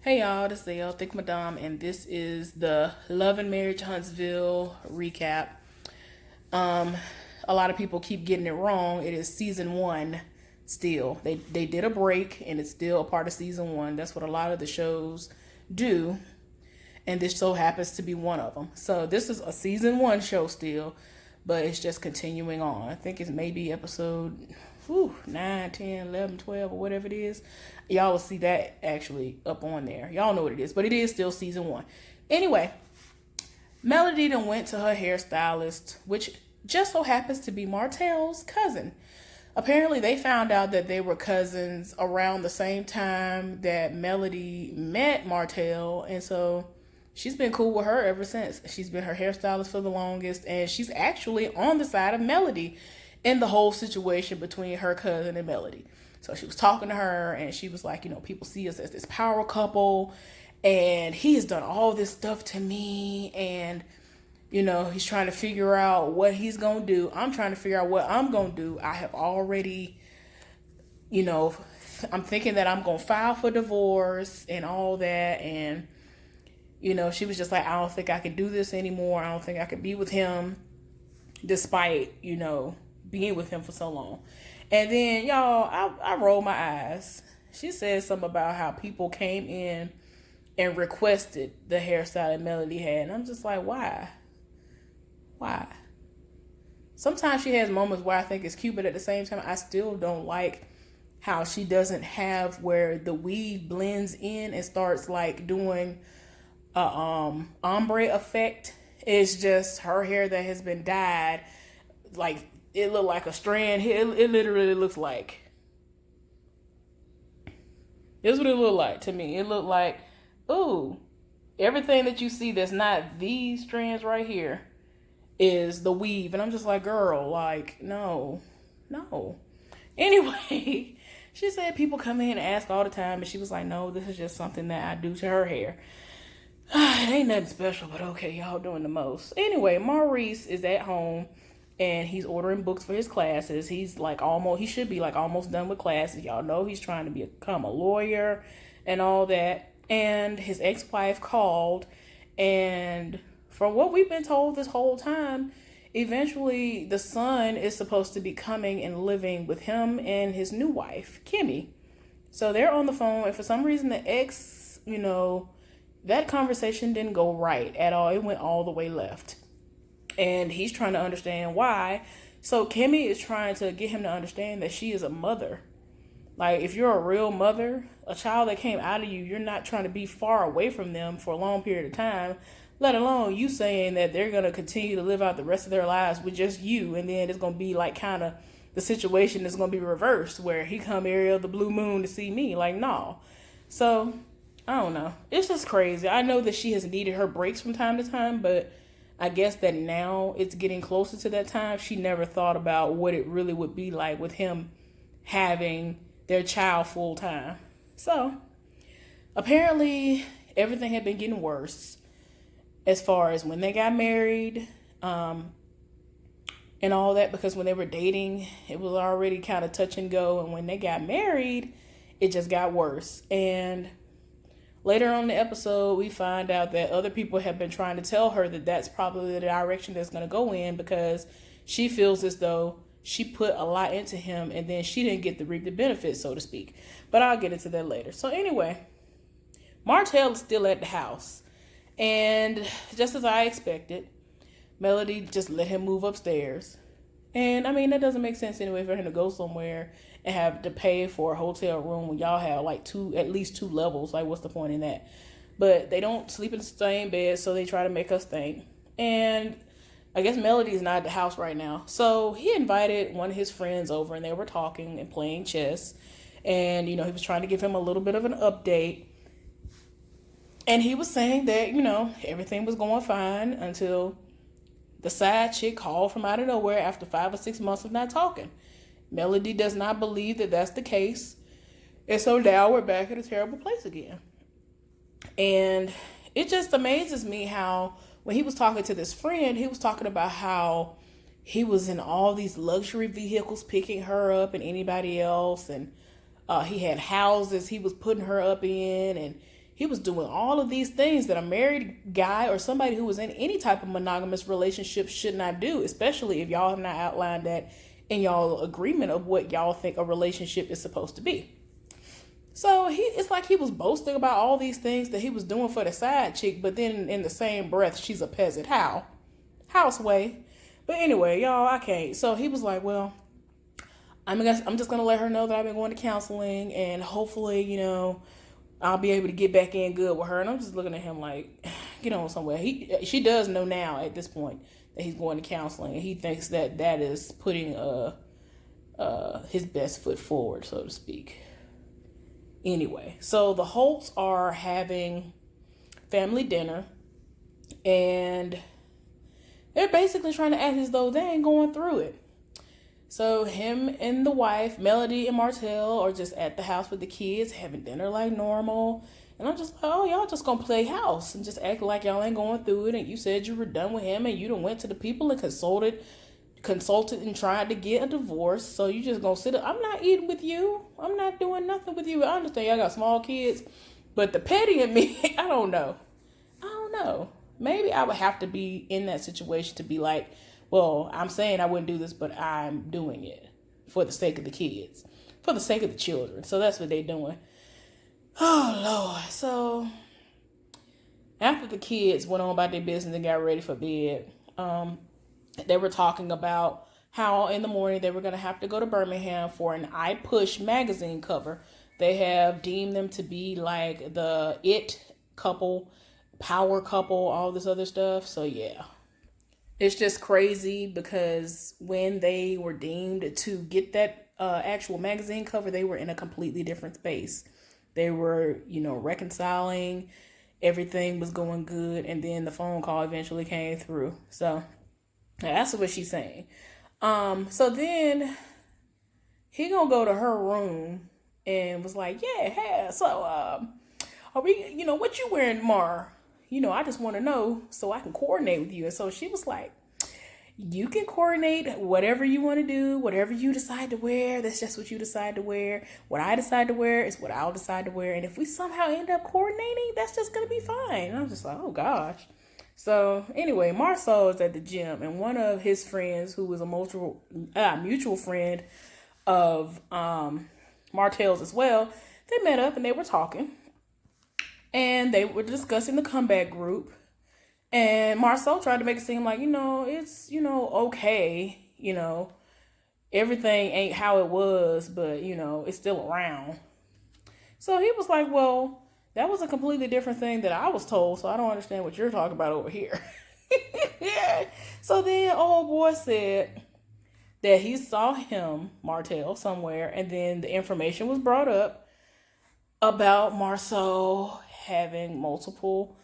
Hey y'all, this is the Thick Madame, and this is the Love and Marriage Huntsville recap. Um, a lot of people keep getting it wrong. It is season one still. They did a break, and it's still a part of season one. That's what a lot of the shows do, and this so happens to be one of them. So this is a season one show still, but it's just continuing on. I think it's maybe episode 9, 10, 11, 12, or whatever it is. Y'all will see that actually up on there. Y'all know what it is, but it is still season one. Anyway, Melody then went to her hairstylist, which just so happens to be Martell's cousin. Apparently, they found out that they were cousins around the same time that Melody met Martell, and so she's been cool with her ever since. She's been her hairstylist for the longest, and she's actually on the side of Melody in the whole situation between her cousin and Melody. So she was talking to her, and she was like, people see us as this power couple, and he has done all this stuff to me, and he's trying to figure out what he's gonna do. I'm trying to figure out what I'm gonna do. I have already, I'm thinking that I'm gonna file for divorce and all that, and she was just like, I don't think I can do this anymore. I don't think I can be with him, despite being with him for so long. And then, y'all, I rolled my eyes. She said something about how people came in and requested the hairstyle that Melody had. And I'm just like, why? Why? Sometimes she has moments where I think it's cute, but at the same time, I still don't like how she doesn't have where the weave blends in and starts like doing a ombre effect. It's just her hair that has been dyed. Like, it looked like a strand. It literally looks like. This is what it looked like to me. It looked like, ooh, everything that you see that's not these strands right here is the weave. And I'm just like, girl, like, no. Anyway, she said people come in and ask all the time. And she was like, no, this is just something that I do to her hair. It ain't nothing special, but okay, y'all doing the most. Anyway, Maurice is at home, and he's ordering books for his classes. He should be like almost done with classes. Y'all know he's trying to become a lawyer and all that. And his ex-wife called, and from what we've been told this whole time, eventually the son is supposed to be coming and living with him and his new wife, Kimmy. So they're on the phone, and for some reason the ex, that conversation didn't go right at all. It went all the way left. And he's trying to understand why. So Kimmy is trying to get him to understand that she is a mother. Like, if you're a real mother, a child that came out of you, you're not trying to be far away from them for a long period of time, let alone you saying that they're going to continue to live out the rest of their lives with just you. And then it's going to be like kind of the situation is going to be reversed where he come area of the blue moon to see me. Like, no. So, I don't know. It's just crazy. I know that she has needed her breaks from time to time, but I guess that now it's getting closer to that time. She never thought about what it really would be like with him having their child full time. So apparently everything had been getting worse as far as when they got married and all that, because when they were dating, it was already kind of touch and go. And when they got married, it just got worse. And later on in the episode, we find out that other people have been trying to tell her that that's probably the direction that's going to go in, because she feels as though she put a lot into him and then she didn't get to reap the benefits, so to speak. But I'll get into that later. So anyway, Martell is still at the house. And just as I expected, Melody just let him move upstairs. And I mean, that doesn't make sense anyway for him to go somewhere and have to pay for a hotel room when y'all have like at least two levels. Like, what's the point in that? But they don't sleep in the same bed, so they try to make us think. And I guess Melody's not at the house right now. So he invited one of his friends over, and they were talking and playing chess. And, he was trying to give him a little bit of an update. And he was saying that, everything was going fine until the side chick called from out of nowhere after 5 or 6 months of not talking. Melody does not believe that that's the case. And so now we're back at a terrible place again. And it just amazes me how when he was talking to this friend, he was talking about how he was in all these luxury vehicles picking her up and anybody else. And he had houses he was putting her up in. And He was doing all of these things that a married guy or somebody who was in any type of monogamous relationship should not do, especially if y'all have not outlined that in y'all agreement of what y'all think a relationship is supposed to be. So it's like he was boasting about all these things that he was doing for the side chick, but then in the same breath, she's a peasant. How? Houseway. But anyway, y'all, I can't. So he was like, well, I'm just going to let her know that I've been going to counseling, and hopefully, I'll be able to get back in good with her. And I'm just looking at him like, get on somewhere. She does know now at this point that he's going to counseling, and he thinks that that is putting his best foot forward, so to speak. Anyway, so the Holts are having family dinner, and they're basically trying to act as though they ain't going through it. So him and the wife, Melody and Martell, are just at the house with the kids, having dinner like normal. And I'm just like, oh, y'all just gonna play house and just act like y'all ain't going through it. And you said you were done with him, and you done went to the people and consulted and tried to get a divorce. So you just gonna sit up. I'm not eating with you. I'm not doing nothing with you. I understand y'all got small kids, but the petty in me, I don't know. Maybe I would have to be in that situation to be like, well, I'm saying I wouldn't do this, but I'm doing it for the sake of the kids, for the sake of the children. So that's what they're doing. Oh, Lord. So after the kids went on about their business and got ready for bed, they were talking about how in the morning they were going to have to go to Birmingham for an I Push magazine cover. They have deemed them to be like the it couple, power couple, all this other stuff. So, yeah. It's just crazy because when they were deemed to get that actual magazine cover, they were in a completely different space. They were, reconciling. Everything was going good. And then the phone call eventually came through. So that's what she's saying. So then he gonna go to her room and was like, yeah, so are we, what you wearing tomorrow? I just want to know so I can coordinate with you. And so she was like, you can coordinate whatever you want to do, whatever you decide to wear. That's just what you decide to wear. What I decide to wear is what I'll decide to wear. And if we somehow end up coordinating, that's just going to be fine. And I was just like, oh, gosh. So anyway, Marceau is at the gym, and one of his friends, who was a mutual friend of Martell's as well, they met up and they were talking. And they were discussing the comeback group. And Marceau tried to make it seem like, it's, okay. Everything ain't how it was, but, it's still around. So he was like, well, that was a completely different thing that I was told. So I don't understand what you're talking about over here. So then old boy said that he saw him, Martell, somewhere. And then the information was brought up about Marceau having multiple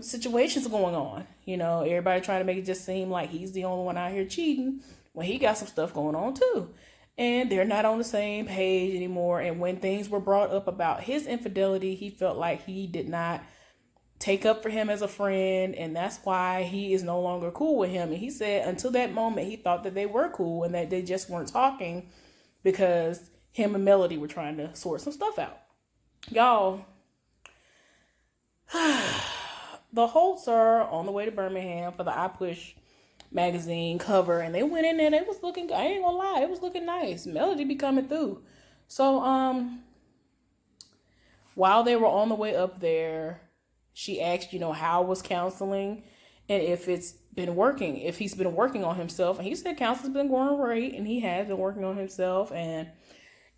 situations going on. Everybody trying to make it just seem like he's the only one out here cheating when he got some stuff going on too. And they're not on the same page anymore. And when things were brought up about his infidelity, he felt like he did not take up for him as a friend. And that's why he is no longer cool with him. And he said until that moment, he thought that they were cool and that they just weren't talking because him and Melody were trying to sort some stuff out. Y'all, the Holts are on the way to Birmingham for the I Push magazine cover, and they went in there. They was looking, I ain't gonna lie, it was looking nice. Melody be coming through. So while they were on the way up there, she asked, how was counseling and if it's been working, if he's been working on himself. And he said counseling's been going great, and he has been working on himself. And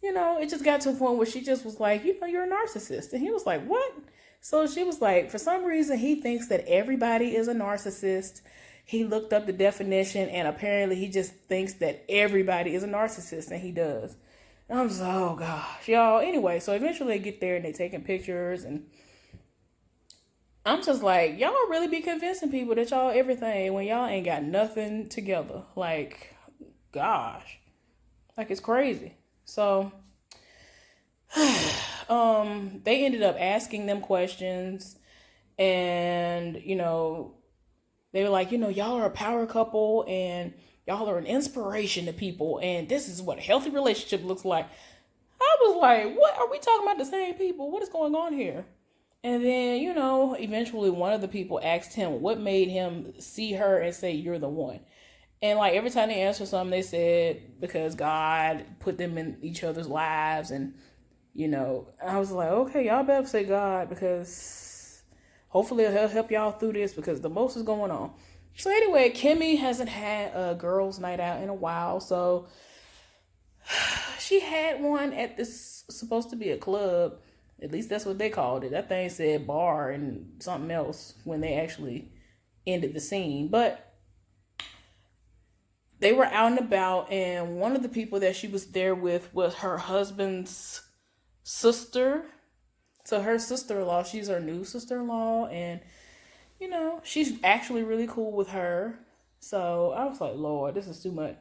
it just got to a point where she just was like, you're a narcissist. And he was like, what? So she was like, for some reason, he thinks that everybody is a narcissist. He looked up the definition, and apparently he just thinks that everybody is a narcissist, and he does. And I'm just like, oh, gosh, y'all. Anyway, so eventually they get there, and they taking pictures, and I'm just like, y'all really be convincing people that y'all everything when y'all ain't got nothing together. Like, gosh. Like, it's crazy. So they ended up asking them questions, and they were like, y'all are a power couple and y'all are an inspiration to people, and this is what a healthy relationship looks like. I was like, what? Are we talking about the same people? What is going on here? And then, eventually one of the people asked him what made him see her and say, "You're the one." And like every time they answered something, they said, because God put them in each other's lives. And, I was like, okay, y'all better say God, because hopefully he'll help y'all through this, because the most is going on. So anyway, Kimmy hasn't had a girls' night out in a while. So she had one at this, supposed to be a club. At least that's what they called it. That thing said bar and something else when they actually ended the scene. But they were out and about, and one of the people that she was there with was her husband's sister. So her sister-in-law, she's her new sister-in-law, and she's actually really cool with her. So I was like, Lord, this is too much.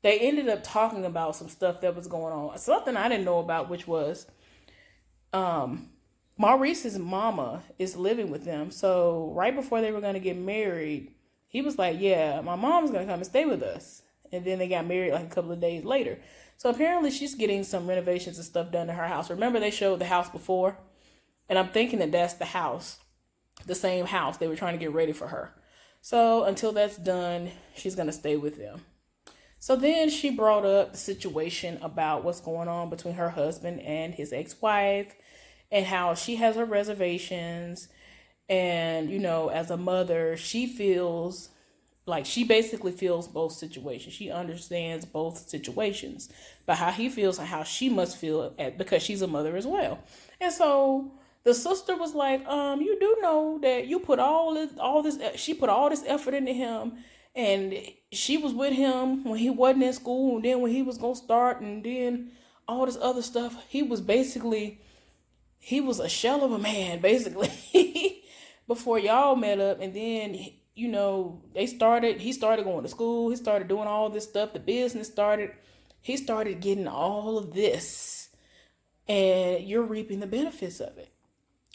They ended up talking about some stuff that was going on. Something I didn't know about, which was Maurice's mama is living with them. So right before they were going to get married, he was like, yeah, my mom's going to come and stay with us. And then they got married like a couple of days later. So apparently she's getting some renovations and stuff done to her house. Remember they showed the house before? And I'm thinking that that's the house, the same house they were trying to get ready for her. So until that's done, she's going to stay with them. So then she brought up the situation about what's going on between her husband and his ex-wife, and how she has her reservations. And, as a mother, she feels like she basically feels both situations. She understands both situations, but how he feels and how she must feel because she's a mother as well. And so the sister was like, you do know that you put she put all this effort into him, and she was with him when he wasn't in school, and then when he was going to start, and then all this other stuff. He was a shell of a man, basically, before y'all met up. And then, he started going to school. He started doing all this stuff. The business started. He started getting all of this, and you're reaping the benefits of it.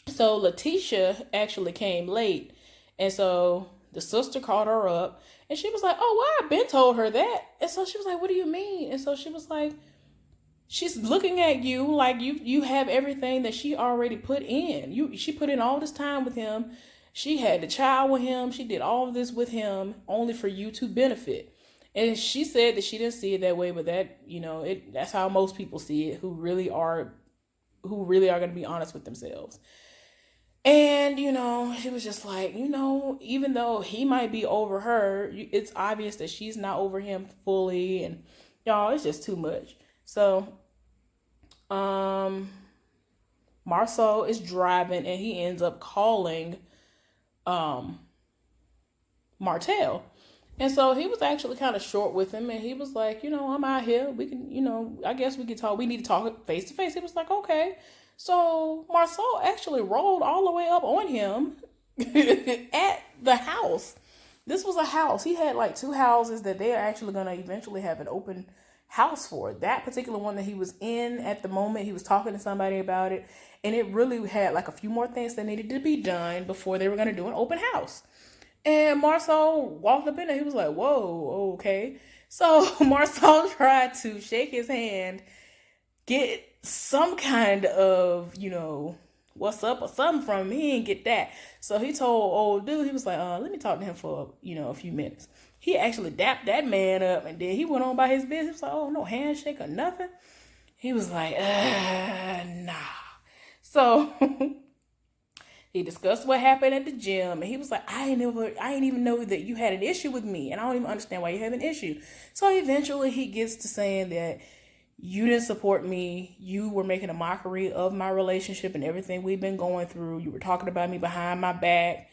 So Letitia actually came late. And so the sister called her up, and she was like, oh, well, I've been told her that. And so she was like, what do you mean? And so she was like, she's looking at you like you have everything that she already put in. She put in all this time with him. She had the child with him. She did all of this with him only for you to benefit. And she said that she didn't see it that way, but that's how most people see it, who really are going to be honest with themselves. And, she was just like, even though he might be over her, it's obvious that she's not over him fully. And y'all, it's just too much. So, Marceau is driving, and he ends up calling, Martell. And so he was actually kind of short with him, and he was like, I'm out here. We can, I guess we can talk. We need to talk face to face. He was like, okay. So Marceau actually rolled all the way up on him at the house. This was a house. He had like 2 houses that they're actually going to eventually have an open house for. That particular one that he was in at the moment, he was talking to somebody about it, and it really had like a few more things that needed to be done before they were going to do an open house. And Marceau walked up in there. He was like, whoa, okay. So Marceau tried to shake his hand, get some kind of, what's up or something from him. He didn't get that. So he told old dude, he was like, let me talk to him for, a few minutes. He actually dapped that man up, and then he went on by his business. He was like, oh, no handshake or nothing. He was like, nah. So he discussed what happened at the gym, and he was like, I ain't even know that you had an issue with me, and I don't even understand why you have an issue. So eventually he gets to saying that you didn't support me. You were making a mockery of my relationship and everything we've been going through. You were talking about me behind my back,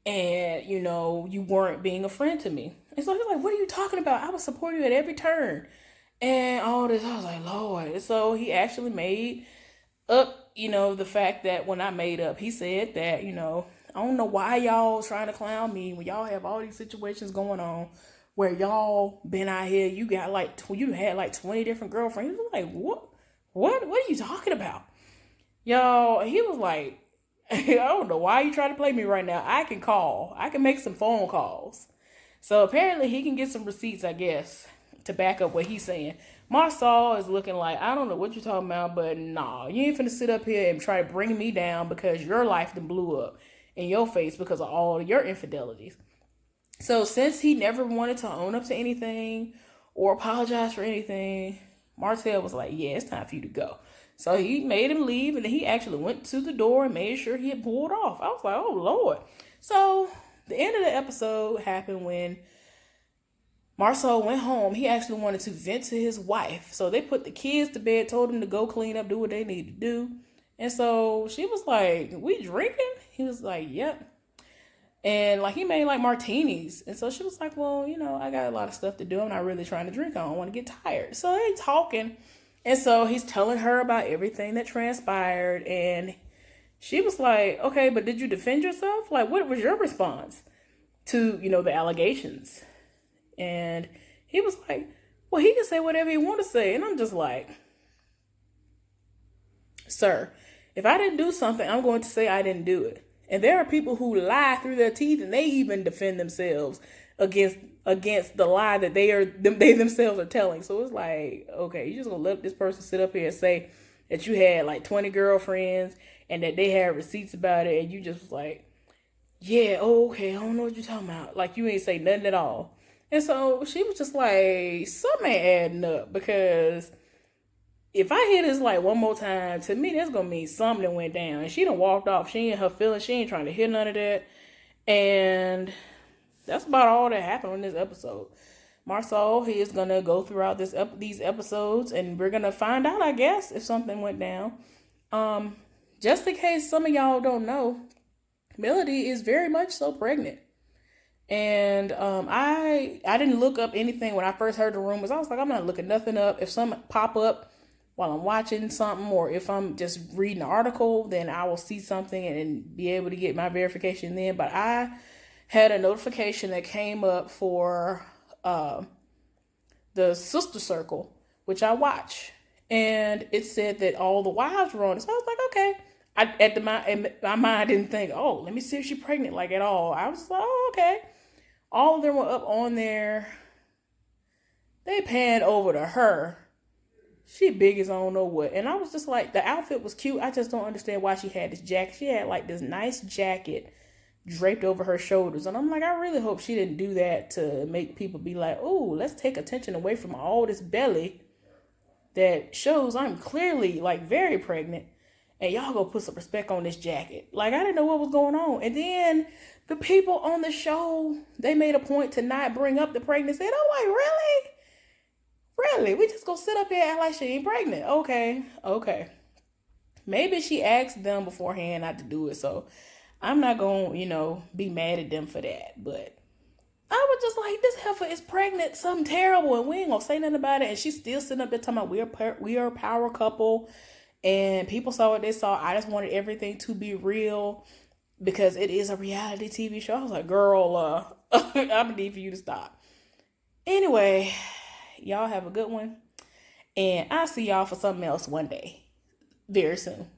and, you weren't being a friend to me. And so he's like, what are you talking about? I was supporting you at every turn. And all this, I was like, Lord. And so he actually made up, the fact that when I made up, he said that, I don't know why y'all trying to clown me when y'all have all these situations going on where y'all been out here. You got you had like 20 different girlfriends. He was like, what are you talking about? Y'all, he was like, I don't know why you trying to play me right now. I can make some phone calls. So apparently he can get some receipts, I guess, to back up what he's saying. Marsau is looking like, I don't know what you're talking about, but nah, you ain't finna sit up here and try to bring me down because your life done blew up in your face because of all your infidelities. So since he never wanted to own up to anything or apologize for anything, Martell was like, yeah, it's time for you to go. So he made him leave, and then he actually went to the door and made sure he had pulled off. I was like, oh, Lord. So the end of the episode happened when Marceau went home. He actually wanted to vent to his wife. So they put the kids to bed, told them to go clean up, do what they need to do. And so she was like, we drinking? He was like, yep. And like he made like martinis. And so she was like, well, you know, I got a lot of stuff to do. I'm not really trying to drink. I don't want to get tired. So they talking. And so he's telling her about everything that transpired. And she was like, okay, but did you defend yourself? Like, what was your response to, you know, the allegations? And he was like, well, he can say whatever he want to say. And I'm just like, sir, if I didn't do something, I'm going to say I didn't do it. And there are people who lie through their teeth, and they even defend themselves against the lie that they themselves are telling. So it's like, okay, you just gonna let this person sit up here and say that you had like 20 girlfriends and that they had receipts about it, and you just like, yeah, okay, I don't know what you're talking about. Like you ain't say nothing at all. And so she was just like, something ain't adding up, because if I hear this like one more time, to me that's gonna mean something that went down. And she done walked off. She ain't her feelings. She ain't trying to hear none of that. And that's about all that happened in this episode. Marceau, he is gonna go throughout these episodes, and we're gonna find out, I guess, if something went down. Just in case some of y'all don't know, Melody is very much so pregnant. And I didn't look up anything when I first heard the rumors. I was like, I'm not looking nothing up. If some pop up while I'm watching something, or if I'm just reading an article, then I will see something and be able to get my verification then. But I had a notification that came up for the Sister Circle, which I watch, and it said that all the wives were on it. So I was like, okay. My mind didn't think, oh, let me see if she's pregnant, like at all. I was like, oh, okay. All of them were up on there. They panned over to her. She big as I don't know what. And I was just like, the outfit was cute. I just don't understand why she had this jacket. She had like this nice jacket draped over her shoulders. And I'm like, I really hope she didn't do that to make people be like, oh, let's take attention away from all this belly that shows I'm clearly like very pregnant. And y'all go put some respect on this jacket. Like, I didn't know what was going on. And then the people on the show, they made a point to not bring up the pregnancy. And I'm like, really? Really? We just gonna sit up here and act like she ain't pregnant? Okay. Maybe she asked them beforehand not to do it. So I'm not gonna, be mad at them for that. But I was just like, this heifer is pregnant, something terrible, and we ain't gonna say nothing about it. And she's still sitting up there talking about we are a power couple. And people saw what they saw. I just wanted everything to be real because it is a reality TV show. I was like, girl, I'm gonna need for you to stop. Anyway, y'all have a good one. And I'll see y'all for something else one day. Very soon.